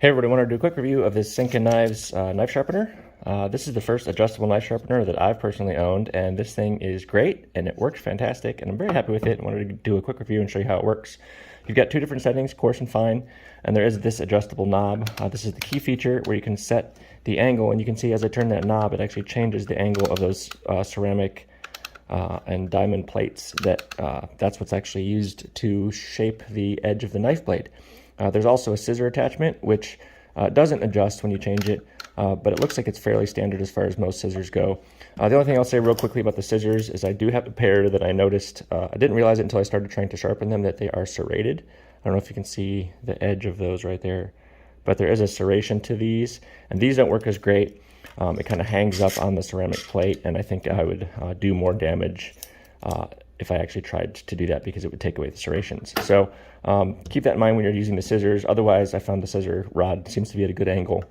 Hey everybody, I wanted to do a quick review of this SENKEN Knives knife sharpener. This is the first adjustable knife sharpener that I've personally owned, and this thing is great and it works fantastic and I'm very happy with it. I wanted to do a quick review and show you how it works. You've got two different settings, coarse and fine, and there is this adjustable knob. This is the key feature where you can set the angle, and you can see as I turn that knob it actually changes the angle of those ceramic and diamond plates. That's what's actually used to shape the edge of the knife blade. There's also a scissor attachment, which doesn't adjust when you change it, but it looks like it's fairly standard as far as most scissors go. The only thing I'll say real quickly about the scissors is I do have a pair that I noticed. I didn't realize it until I started trying to sharpen them that they are serrated. I don't know if you can see the edge of those right there, but there is a serration to these, and these don't work as great. It kind of hangs up on the ceramic plate, and I think I would do more damage if I actually tried to do that because it would take away the serrations. So keep that in mind when you're using the scissors. Otherwise, I found the scissor rod seems to be at a good angle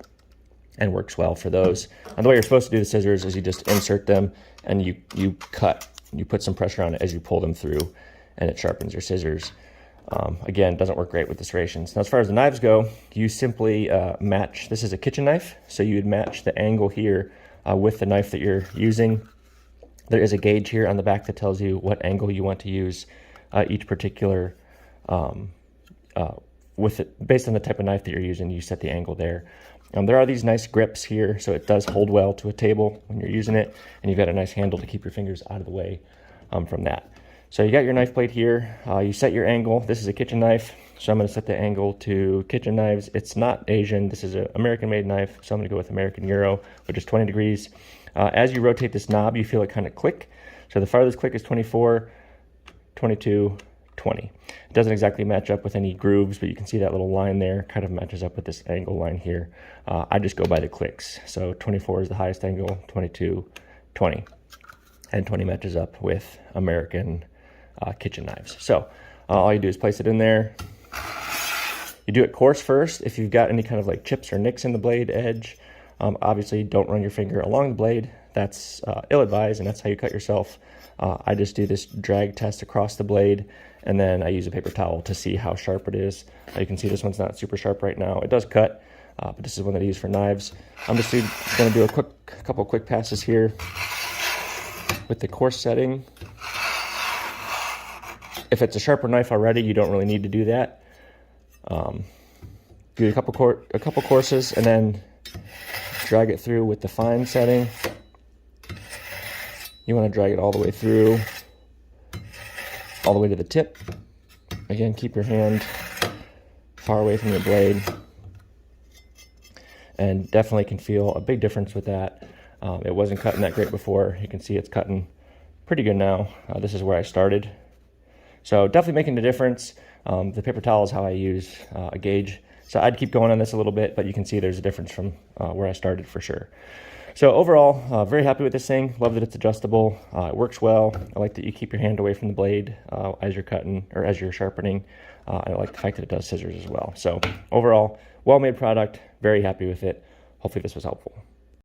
and works well for those. And the way you're supposed to do the scissors is you just insert them and you cut. You put some pressure on it as you pull them through, and it sharpens your scissors. Again, doesn't work great with the serrations. Now, as far as the knives go, you simply match. This is a kitchen knife, so you would match the angle here with the knife that you're using. There is a gauge here on the back that tells you what angle you want to use each particular, based on the type of knife that you're using, you set the angle there. There are these nice grips here, so it does hold well to a table when you're using it, and you've got a nice handle to keep your fingers out of the way from that. So you got your knife blade here, you set your angle. This is a kitchen knife, so I'm going to set the angle to kitchen knives. It's not Asian, this is an American-made knife, so I'm going to go with American Euro, which is 20 degrees. As you rotate this knob, you feel it kind of click. So the farthest click is 24, 22, 20. It doesn't exactly match up with any grooves, but you can see that little line there kind of matches up with this angle line here. I just go by the clicks. So 24 is the highest angle, 22, 20. And 20 matches up with American kitchen knives. So all you do is place it in there. You do it coarse first. If you've got any kind of like chips or nicks in the blade edge, obviously don't run your finger along the blade. That's ill-advised, and that's how you cut yourself. I just do this drag test across the blade, and then I use a paper towel to see how sharp it is. You can see this one's not super sharp right now. It does cut, but this is one that I use for knives. I'm just going to do a couple quick passes here with the coarse setting. If it's a sharper knife already, you don't really need to do that. Do a couple courses, and then drag it through with the fine setting. You want to drag it all the way through, all the way to the tip. Again, keep your hand far away from your blade. And definitely can feel a big difference with that. It wasn't cutting that great before. You can see it's cutting pretty good now. This is where I started. So definitely making a difference. The paper towel is how I use a gauge. So I'd keep going on this a little bit, but you can see there's a difference from where I started for sure. So overall, very happy with this thing. Love that it's adjustable. It works well. I like that you keep your hand away from the blade as you're cutting or as you're sharpening. I like the fact that it does scissors as well. So overall, well-made product. Very happy with it. Hopefully this was helpful.